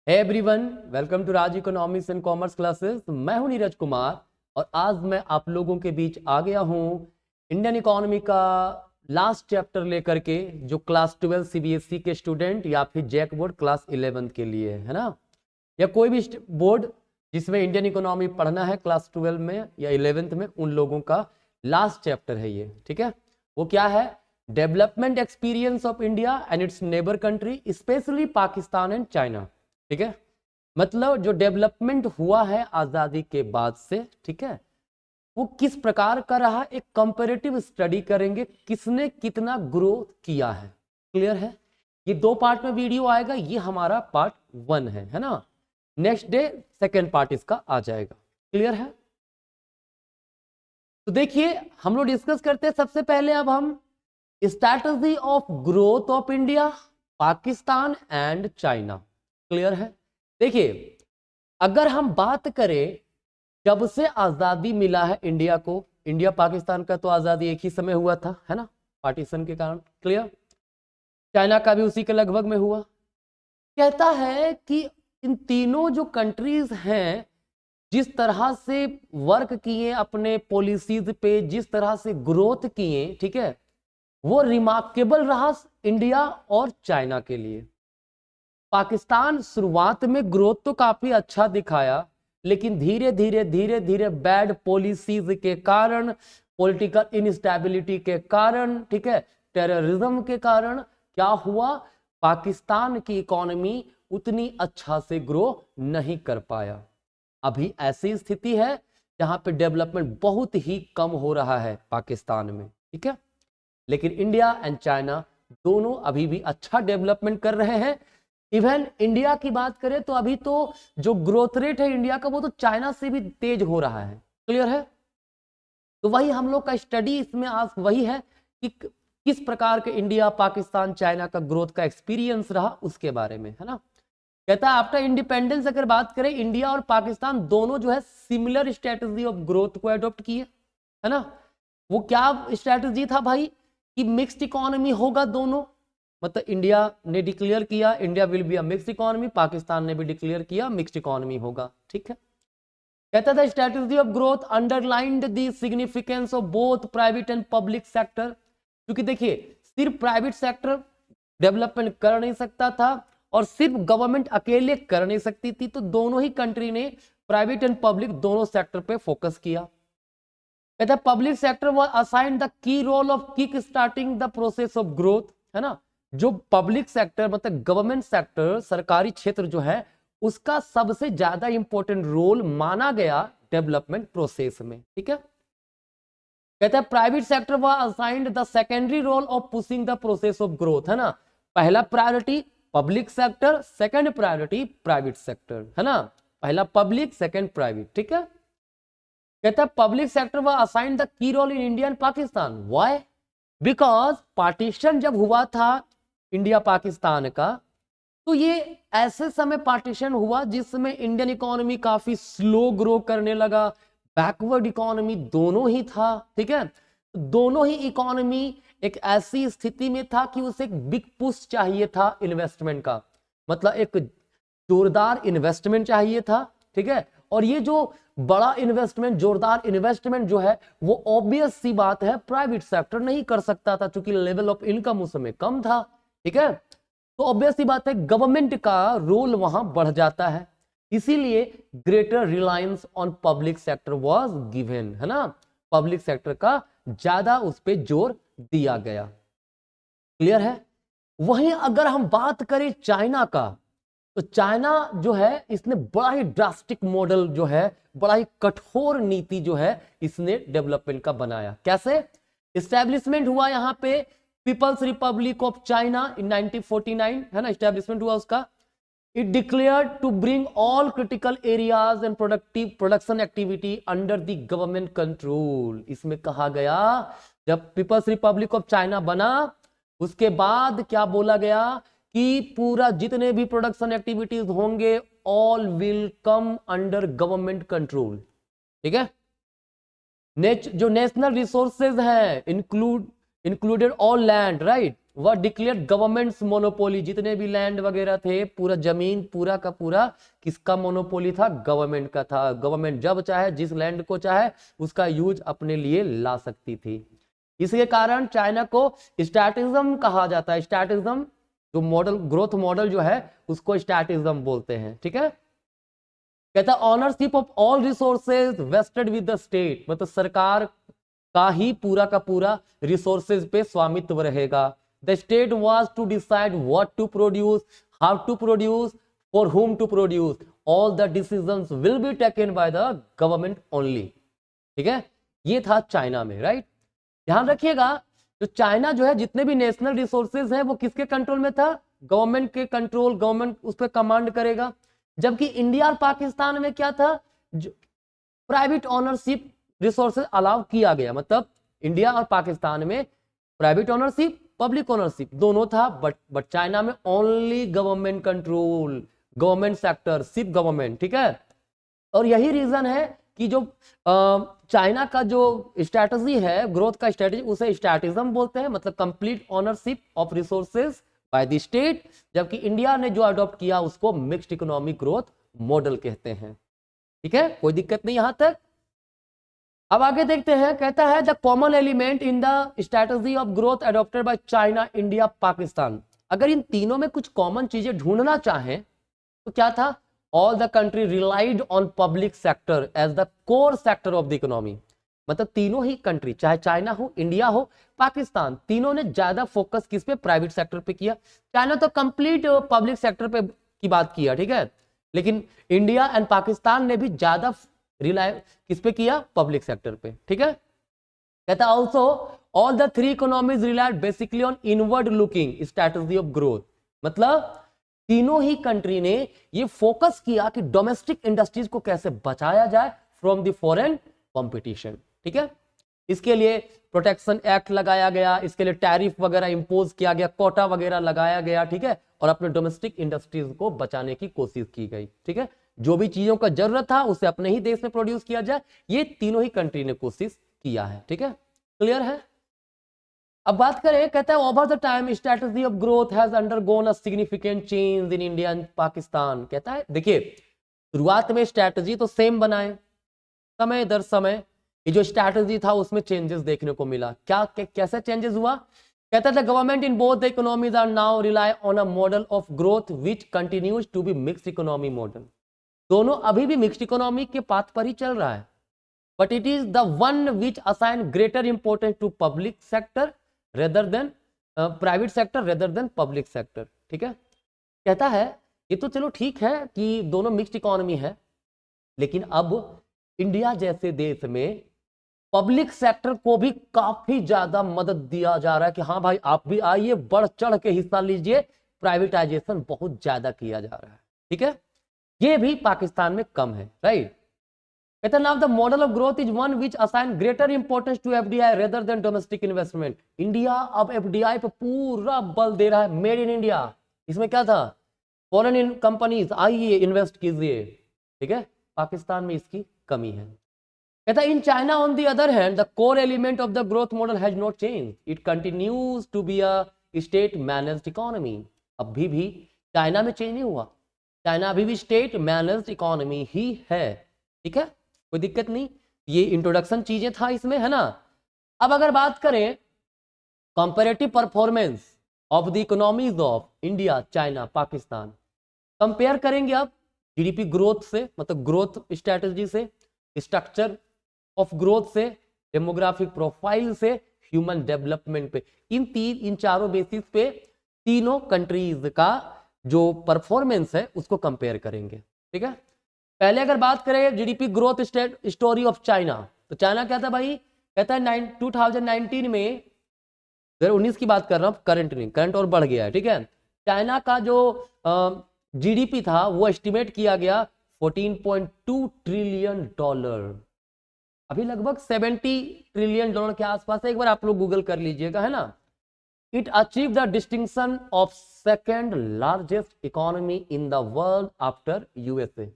Hey everyone, welcome to Raj economics and commerce classes. मैं हूं नीरज कुमार और आज मैं आप लोगों के बीच आ गया हूं इंडियन इकोनॉमी का लास्ट चैप्टर लेकर के, जो क्लास 12 सीबीएसई के स्टूडेंट या फिर जैक बोर्ड क्लास 11 के लिए है ना, या कोई भी बोर्ड जिसमें इंडियन इकोनॉमी पढ़ना है क्लास 12 में या 11th में, उन लोगों का लास्ट चैप्टर है ये। ठीक है, वो क्या है? Development experience of India and it's neighbour country, specially Pakistan and China. ठीक है, मतलब जो डेवलपमेंट हुआ है आजादी के बाद से, ठीक है, वो किस प्रकार का रहा, एक कंपैरेटिव स्टडी करेंगे, किसने कितना ग्रोथ किया है। क्लियर है? ये दो पार्ट में वीडियो आएगा, ये हमारा पार्ट 1 है ना। नेक्स्ट डे सेकेंड पार्ट इसका आ जाएगा। क्लियर है? तो देखिए, हम लोग डिस्कस करते हैं सबसे पहले। अब हम strategy of growth of India, Pakistan and China. Clear है? देखिए, अगर हम बात करें जब से आजादी मिला है इंडिया को, इंडिया पाकिस्तान का तो आजादी एक ही समय हुआ था, है ना, पार्टीशन के कारण। क्लियर? चाइना का भी उसी के लगभग में हुआ। कहता है कि इन तीनों जो कंट्रीज हैं, जिस तरह से वर्क किए अपने पॉलिसीज पे, जिस तरह से ग्रोथ किए, ठीक है, वो रिमार्केबल रहा इंडिया और चाइना के लिए। पाकिस्तान शुरुआत में ग्रोथ तो काफी अच्छा दिखाया, लेकिन धीरे धीरे बैड पॉलिसीज के कारण, पॉलिटिकल इनस्टेबिलिटी के कारण, ठीक है, टेररिज्म के कारण क्या हुआ, पाकिस्तान की इकोनॉमी उतनी अच्छा से ग्रो नहीं कर पाया। अभी ऐसी स्थिति है जहां पे डेवलपमेंट बहुत ही कम हो रहा है पाकिस्तान में। ठीक है, लेकिन इंडिया एंड चाइना दोनों अभी भी अच्छा डेवलपमेंट कर रहे हैं। इवन इंडिया की बात करें तो अभी तो जो ग्रोथ रेट है इंडिया का, वो तो चाइना से भी तेज हो रहा है। क्लियर है? तो वही हम लोग का स्टडी इसमें आज वही है कि किस प्रकार के इंडिया, पाकिस्तान, चाइना का ग्रोथ का एक्सपीरियंस रहा, उसके बारे में, है ना। कहता है आफ्टर इंडिपेंडेंस अगर बात करें, इंडिया और पाकिस्तान दोनों जो है सिमिलर स्ट्रेटजी ऑफ ग्रोथ को एडॉप्ट किए, है ना। वो क्या स्ट्रेटजी था भाई? कि मिक्स्ड इकोनॉमी होगा दोनों, मतलब इंडिया ने डिक्लेयर किया India will be a mixed economy, Pakistan ने भी डिक्लेयर किया मिक्स्ड इकोनॉमी होगा। ठीक है, कहता था strategy of growth underlined the significance of both private and public sector. क्योंकि देखिए, सिर्फ प्राइवेट सेक्टर डेवलपमेंट कर नहीं सकता था और सिर्फ गवर्नमेंट अकेले कर नहीं सकती थी, तो दोनों ही कंट्री ने प्राइवेट एंड पब्लिक दोनों सेक्टर पे फोकस किया। कहता है public sector was assigned the key role of kick starting the process of growth, है ना। जो पब्लिक सेक्टर मतलब गवर्नमेंट सेक्टर, सरकारी क्षेत्र जो है, उसका सबसे ज्यादा इंपॉर्टेंट रोल माना गया डेवलपमेंट प्रोसेस में। ठीक है, कहता है private sector was assigned the secondary role of pushing the process of growth, है ना। पहला priority public sector, second priority private sector, है ना। पहला पब्लिक, सेकंड प्राइवेट। ठीक है, कहता है public sector was assigned the key role in India and Pakistan. Why? Because partition जब हुआ था इंडिया पाकिस्तान का, तो ये ऐसे समय पार्टीशन हुआ जिसमें इंडियन इकोनॉमी काफी स्लो ग्रो करने लगा, बैकवर्ड इकोनॉमी दोनों ही था। ठीक है, दोनों ही इकोनॉमी एक ऐसी स्थिति में था कि उसे एक बिग पुश चाहिए था इन्वेस्टमेंट का, मतलब एक जोरदार इन्वेस्टमेंट चाहिए था। ठीक है, और ये जो बड़ा इन्वेस्टमेंट, जोरदार इन्वेस्टमेंट जो है, वो ऑब्वियस सी बात है प्राइवेट सेक्टर नहीं कर सकता था, क्योंकि लेवल ऑफ इनकम उस समय कम था। ठीक है, तो ऑब्वियस सी बात है गवर्नमेंट का रोल वहां बढ़ जाता है, इसीलिए greater reliance on public sector was given, है ना। पब्लिक सेक्टर का ज्यादा उस पर जोर दिया गया। क्लियर है? वहीं अगर हम बात करें चाइना का, तो चाइना जो है, इसने बड़ा ही ड्रास्टिक मॉडल जो है, बड़ा ही कठोर नीति जो है, इसने डेवलपमेंट का बनाया। कैसे? एस्टेब्लिशमेंट हुआ यहां पे People's Republic of China in 1949, है ना, एस्टेब्लिशमेंट हुआ उसका। It declared to bring all critical areas and production activity under the government control. इसमें कहा गया, जब पीपल्स रिपब्लिक ऑफ चाइना बना, उसके बाद क्या बोला गया कि पूरा जितने भी प्रोडक्शन एक्टिविटीज होंगे, all will come under government control. ठीक है, जो नेशनल रिसोर्सेज हैं इंक्लूडेड ऑल लैंड, राइट, वह डिक्लेयर गवर्नमेंट्स मोनोपोली, जितने भी लैंड वगैरह थे, पूरा जमीन पूरा का पूरा किसका मोनोपोली था, गवर्नमेंट का था। गवर्नमेंट जब चाहे जिस लैंड को चाहे उसका यूज अपने लिए ला सकती थी। इसके कारण चाइना को स्टैटिज्म कहा जाता है। स्टैटिज्म जो मॉडल, ग्रोथ मॉडल जो है उसको स्टैटिज्म बोलते हैं, ठीक है। कहता है ownership of all resources wasted with the state, मतलब सरकार का ही पूरा का पूरा रिसोर्सेज पे स्वामित्व रहेगा। The state was to decide what to produce, how to produce, for whom to produce, all the decisions will be taken by the government only, ठीक है। ये था चाइना में, राइट। ध्यान रखिएगा, जो चाइना जो है जितने भी नेशनल रिसोर्सेज हैं वो किसके कंट्रोल में था, गवर्नमेंट के कंट्रोल, गवर्नमेंट उस पर कमांड करेगा। जबकि इंडिया और पाकिस्तान में क्या था, प्राइवेट ओनरशिप रिसोर्सेज अलाउ किया गया। मतलब इंडिया और पाकिस्तान में प्राइवेट ओनरशिप, पब्लिक ओनरशिप दोनों था, बट चाइना में only government control, government sector, सिर्फ गवर्नमेंट, ठीक है। और यही रीजन है कि जो चाइना का जो स्ट्रैटेजी है, ग्रोथ का स्ट्रैटेजी, उसे स्टैटिज्म बोलते हैं, मतलब complete ownership of resources by the state. जबकि इंडिया ने जो अडॉप्ट किया उसको मिक्स्ड इकोनॉमिक ग्रोथ मॉडल कहते हैं, ठीक है। कोई दिक्कत नहीं यहां तक। अब आगे देखते हैं, कहता है the common element in the strategy of growth adopted by China, India, Pakistan. अगर इन तीनों में कुछ कॉमन चीजें ढूंढना चाहें तो क्या था, all the country relied on public sector as the core sector of the economy. मतलब तीनों ही कंट्री, चाहे चाइना हो, इंडिया हो, पाकिस्तान, तीनों ने ज्यादा फोकस किस पे, प्राइवेट सेक्टर पे किया। चाइना तो कंप्लीट पब्लिक सेक्टर पे की बात किया, ठीक है। लेकिन इंडिया एंड पाकिस्तान ने भी ज्यादा रिलाय किस पे किया, पब्लिक सेक्टर पे, ठीक है। कहता also all the three economies relied basically on inward looking strategy of growth. मतलब तीनों ही कंट्री ने ये फोकस किया कि डोमेस्टिक इंडस्ट्रीज को कैसे बचाया जाए फ्रॉम द फॉरेन कंपटीशन, ठीक है। इसके लिए प्रोटेक्शन एक्ट लगाया गया, इसके लिए टैरिफ वगैरह इंपोज किया गया, कोटा वगैरह लगाया गया, ठीक है। और अपने डोमेस्टिक इंडस्ट्रीज को बचाने की कोशिश की गई, ठीक है। जो भी चीजों का जरूरत था उसे अपने ही देश में प्रोड्यूस किया जाए, ये तीनों ही कंट्री ने कोशिश किया है, ठीक है। क्लियर है। अब बात करें, कहता है over the time strategy of growth has undergone a significant change in India and Pakistan. कहता है देखिए, शुरुआत में स्ट्रेटजी तो सेम बनाए, समय दर समय ये जो स्ट्रेटजी था उसमें चेंजेस देखने को मिला। क्या कैसे चेंजेस हुआ, कहता है government in both the economies are now rely on a model of growth which continues to be mixed economy model. दोनों अभी भी मिक्स्ड इकोनॉमी के पाथ पर ही चल रहा है, but it is the one which assign greater importance to public sector rather than private sector rather than public sector, ठीक है। कहता है ये तो चलो ठीक है कि दोनों मिक्स्ड इकोनॉमी है, लेकिन अब इंडिया जैसे देश में पब्लिक सेक्टर को भी काफी ज्यादा मदद दिया जा रहा है कि हाँ भाई आप भी आइए, बढ़ चढ़ के हिस्सा लीजिए, प्राइवेटाइजेशन बहुत ज्यादा किया जा रहा है, ठीक है। ये भी पाकिस्तान में कम है, राइट। कहते हैं now the model of growth is one which assign greater importance to FDI rather than domestic investment. India अब एफडीआई पे पूरा बल दे रहा है, मेड इन इंडिया। इसमें क्या था, फॉरेन कंपनीज आइए इन्वेस्ट कीजिए, ठीक है। पाकिस्तान में इसकी कमी है। कहता है in China on the other hand the core element of the growth model has not change, it continues to be a state managed economy. अभी भी चाइना में चेंज नहीं हुआ, चाइना अभी भी स्टेट मैनेज्ड इकोनॉमी ही है, ठीक है, कोई दिक्कत नहीं। ये इंट्रोडक्शन चीजें था इसमें, है ना। अब अगर बात करें comparative performance of the economies of India, China, Pakistan, compare करेंगे अब जीडीपी ग्रोथ से, मतलब ग्रोथ स्ट्रेटजी से, स्ट्रक्चर ऑफ ग्रोथ से, डेमोग्राफिक प्रोफाइल से, ह्यूमन डेवलपमेंट पे, इन चारों बेसिस पे तीनों कंट्रीज का जो परफॉर्मेंस है उसको कंपेयर करेंगे, ठीक है। पहले अगर बात करें GDP growth story of China, तो चाइना क्या था भाई, कहता है 2019 में, 2019 की बात कर रहा हूं, करंट नहीं, करंट और बढ़ गया है, ठीक है। चाइना का जो जीडीपी था वो एस्टिमेट किया गया 14.2 ट्रिलियन डॉलर, अभी लगभग 70 ट्रिलियन डॉलर के आसपास है, एक बार आप लोग गूगल कर लीजिएगा, है ना। It achieve the distinction of second largest economy in the world after USA,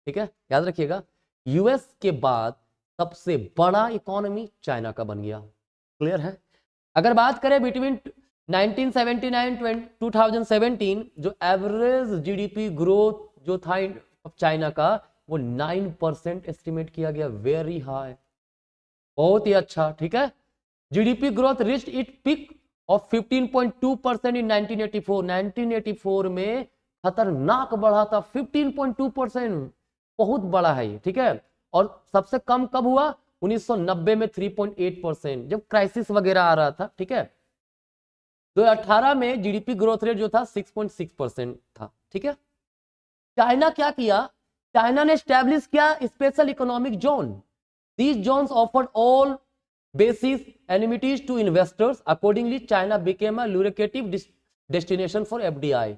ठीक है, याद रखिएगा, यूएस के बाद सबसे बड़ा इकोनॉमी चाइना का बन गया, क्लियर है। अगर बात करें बिटवीन 1979 2017 जो एवरेज जीडीपी ग्रोथ जो था चाइना का वो 9% एस्टिमेट किया गया, वेरी हाई, बहुत ही अच्छा। ठीक है, GDP growth reached it peak of 15.2% in 1984। 1984 में खतरनाक बढ़ा था 15.2%, बहुत बड़ा है ये। ठीक है, और सबसे कम कब हुआ? 1990 में 3.8%, जब क्राइसिस वगैरह आ रहा था। ठीक है, 2018 में जीडीपी ग्रोथ रेट जो था 6.6% था। ठीक है, चाइना क्या किया? चाइना ने स्टैब्लिश किया special economic zone. These zones offered all basis enmities to investors. Accordingly, China became a lucrative destination for FDI.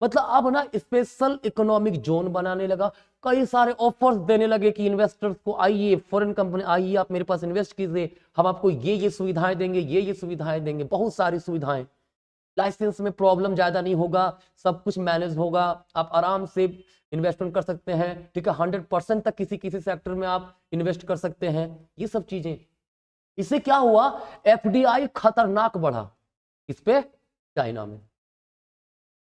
मतलब अब ना स्पेशल इकोनॉमिक जोन बनाने लगा, कई सारे ऑफर्स देने लगे कि इन्वेस्टर्स को आइए, फॉरेन कंपनी आइए, आप मेरे पास इन्वेस्ट कीजिए, हम आपको ये सुविधाएं देंगे, ये सुविधाएं देंगे, बहुत सारी सुविधाएं। लाइसेंस में प्रॉब्लम ज्यादा नहीं होगा, सब कुछ मैनेज होगा, आप आराम से इन्वेस्टमेंट कर सकते हैं। ठीक है, 100% तक किसी किसी सेक्टर में आप इन्वेस्ट कर सकते हैं, ये सब चीजें। इससे क्या हुआ? एफडीआई खतरनाक बढ़ा। इस पे? चाइना में।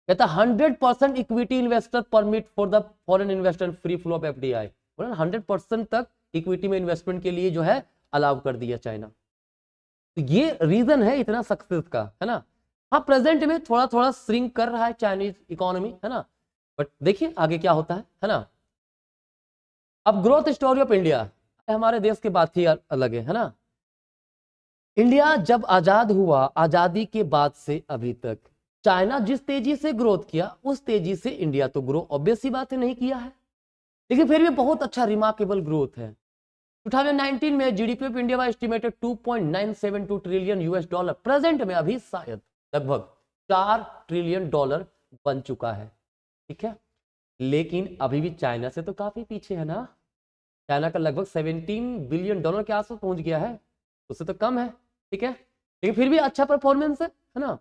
कहता 100% equity investor permit for the foreign investor free flow of FDI. 100% तक इक्विटी में इन्वेस्टमेंट के लिए जो है अलाउ कर दिया चाइना। तो ये रीजन है इतना सक्सेस का, है ना। हाँ, प्रेजेंट में थोड़ा थोड़ा श्रिंक कर रहा है चाइनीज इकोनॉमी, है ना, बट देखिए आगे क्या होता है ना। अब ग्रोथ स्टोरी ऑफ इंडिया, हमारे देश की बात ही अलग है ना। इंडिया जब आजाद हुआ, आजादी के बाद से अभी तक चाइना जिस तेजी से ग्रोथ किया, उस तेजी से इंडिया तो ग्रो ऑब्वियस ही बात है नहीं किया है, लेकिन फिर भी बहुत अच्छा रिमार्केबल ग्रोथ है। 2019 में GDP of India estimated 2.972 trillion US dollar. Present में अभी शायद लगभग 4 ट्रिलियन डॉलर बन चुका है। ठीक है, लेकिन अभी भी चाइना से तो काफी पीछे है ना। चाइना का लगभग 17 बिलियन डॉलर के आसपास पहुंच गया है, उससे तो कम है। ठीक है, लेकिन फिर भी अच्छा परफॉर्मेंस है ना।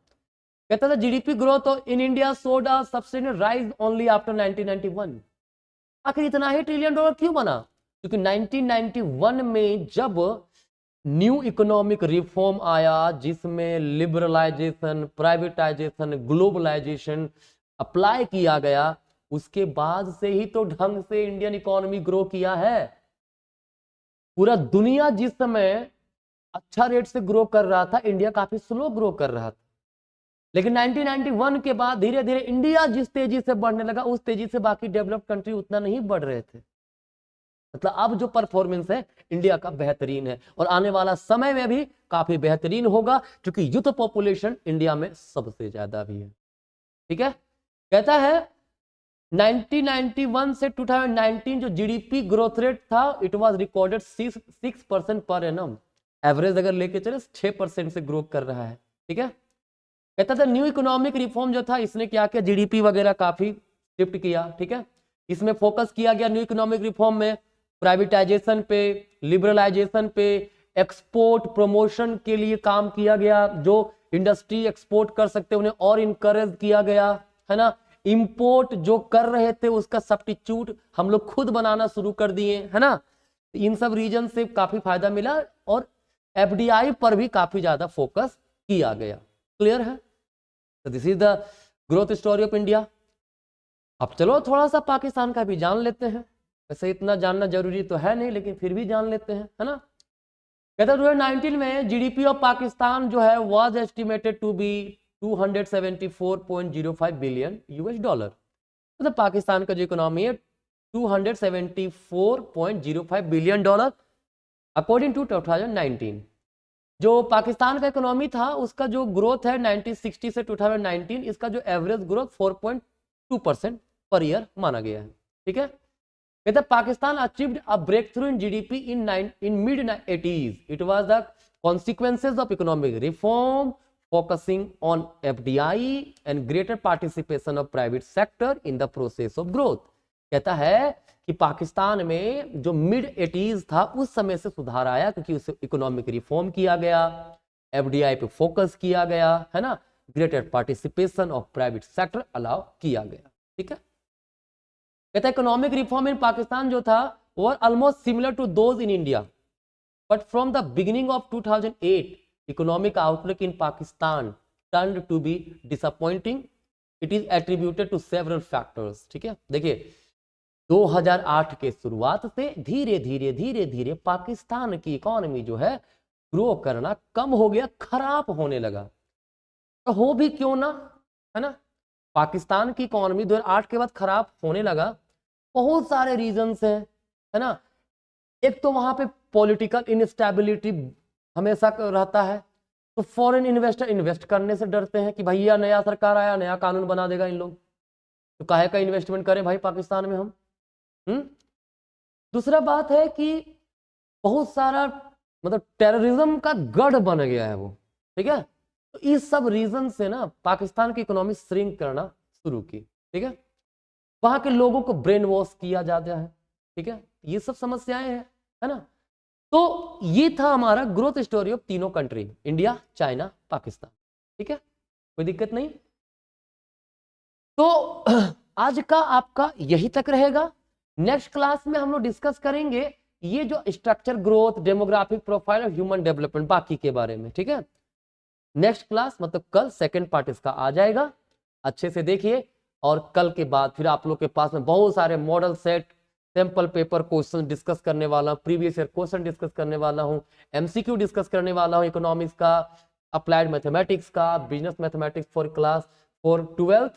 कहता था GDP growth in India showed a sustainable rise only after 1991। आखिर इतना ही ट्रिलियन डॉलर क्यों बना? क्योंकि 1991 में जब न्यू इकोनॉमिक रिफॉर्म आया, जिसमें लिबरलाइजेशन, प्राइवेटाइजेशन, ग्लोबलाइजेशन अप्लाई किया गया, उसके बाद से ही तो ढंग से इंडियन इकोनॉमी ग्रो किया है। पूरा दुनिया जिस समय अच्छा रेट से ग्रो कर रहा था, इंडिया काफी स्लो ग्रो कर रहा था। लेकिन 1991 के बाद धीरे धीरे इंडिया जिस तेजी से बढ़ने लगा, उस तेजी से बाकी डेवलप्ड कंट्री उतना नहीं बढ़ रहे थे। मतलब अब जो परफॉर्मेंस है इंडिया का बेहतरीन है, और आने वाला समय में भी काफी बेहतरीन होगा, क्योंकि यूथ पॉपुलेशन इंडिया में सबसे ज्यादा भी है। ठीक है, कहता है 1991 से 2019 जो जीडीपी ग्रोथ रेट था, it was recorded 6% per annum. Average अगर लेके चले 6% से ग्रो कर रहा है। ठीक है, कहता था न्यू इकोनॉमिक रिफॉर्म जो था, इसने क्या किया, जीडीपी वगैरह काफी शिफ्ट किया। ठीक है, इसमें फोकस किया गया न्यू इकोनॉमिक रिफॉर्म में प्राइवेटाइजेशन पे, लिबरलाइजेशन पे, एक्सपोर्ट प्रमोशन के लिए काम किया गया। जो इंडस्ट्री एक्सपोर्ट कर सकते उन्हें और इनकरेज किया गया, है ना। इंपोर्ट जो कर रहे थे उसका सब्स्टिट्यूट हम लोग खुद बनाना शुरू कर दिए, है ना। इन सब रीजन से काफी फायदा मिला, और एफडीआई पर भी काफी ज्यादा फोकस किया गया। क्लियर है? तो this is the growth story of India. अब चलो थोड़ा सा पाकिस्तान का भी जान लेते हैं। वैसे इतना जानना जरूरी तो है नहीं, लेकिन फिर भी जान लेते हैं, है ना। कहता 2019 में जीडीपी ऑफ पाकिस्तान जो है was estimated to be 274.05 billion US dollar. मतलब पाकिस्तान का जो इकोनॉमी है 274.05 बिलियन डॉलर अकॉर्डिंग टू 2019। जो पाकिस्तान का इकोनॉमी था उसका जो ग्रोथ है 1960 से 2019, इसका जो एवरेज ग्रोथ 4.2% पर ईयर माना गया है। ठीक है, कहते Pakistan achieved a breakthrough in GDP in mid 80s। It was the consequences of economic reform focusing on FDI and greater participation of private sector in the process of growth. कहता है कि पाकिस्तान में जो मिड 80s था उस समय से सुधार आया, क्योंकि उसे इकोनॉमिक रिफॉर्म किया गया, एफडीआई पे फोकस किया गया, है ना, greater participation of private sector allow किया गया। ठीक है, कहता है इकोनॉमिक रिफॉर्म इन पाकिस्तान जो था वो almost similar to those in India, but from the beginning of 2008 economic outlook in Pakistan turned to be disappointing. It is attributed to several factors. ठीक है, देखिए 2008 के शुरुआत से धीरे धीरे पाकिस्तान की इकोनॉमी जो है ग्रो करना कम हो गया, खराब होने लगा। तो हो भी क्यों ना, है ना, पाकिस्तान की इकोनॉमी 2008 के बाद खराब होने लगा, बहुत सारे रीजंस हैं, है ना। एक तो वहां पे पॉलिटिकल इनस्टेबिलिटी हमेशा रहता है, तो फॉरेन इन्वेस्टर इन्वेस्ट करने से डरते हैं कि भैया नया सरकार आया, नया कानून बना देगा इन लोग, तो काहे का इन्वेस्टमेंट करें भाई पाकिस्तान में हम। दूसरा बात है कि बहुत सारा मतलब टेररिज्म का गढ़ बन गया है वो, ठीक है। तो इस सब रीजन से ना पाकिस्तान की इकोनॉमी श्रिंक करना शुरू की, ठीक है। वहां के लोगों को ब्रेन वॉश किया जाता है, ठीक है, ये सब समस्याएं हैं, है ना। तो ये था हमारा ग्रोथ स्टोरी ऑफ तीनों कंट्री, इंडिया, चाइना, पाकिस्तान, ठीक है, कोई दिक्कत नहीं। तो आज का आपका यही तक रहेगा। नेक्स्ट क्लास में हम लोग डिस्कस करेंगे ये जो स्ट्रक्चर, ग्रोथ, डेमोग्राफिक प्रोफाइल और ह्यूमन डेवलपमेंट बाकी के बारे में, ठीक है। नेक्स्ट क्लास मतलब कल सेकंड पार्ट इसका आ जाएगा, अच्छे से देखिए। और कल के बाद फिर आप लोग के पास में बहुत सारे model set, sample paper question discuss करने वाला हूँ, प्रीवियस ईयर क्वेश्चन डिस्कस करने वाला हूँ, एमसीक्यू डिस्कस करने वाला हूँ, इकोनॉमिक्स का, अप्लाइड मैथमेटिक्स का, business mathematics for class for 12th,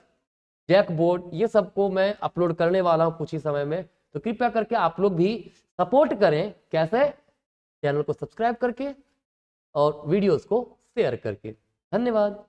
JAC board, ये सबको मैं अपलोड करने वाला हूँ कुछ ही समय में। तो कृपया करके आप लोग भी सपोर्ट करें, कैसे, चैनल को सब्सक्राइब करके और वीडियोस को शेयर करके। धन्यवाद।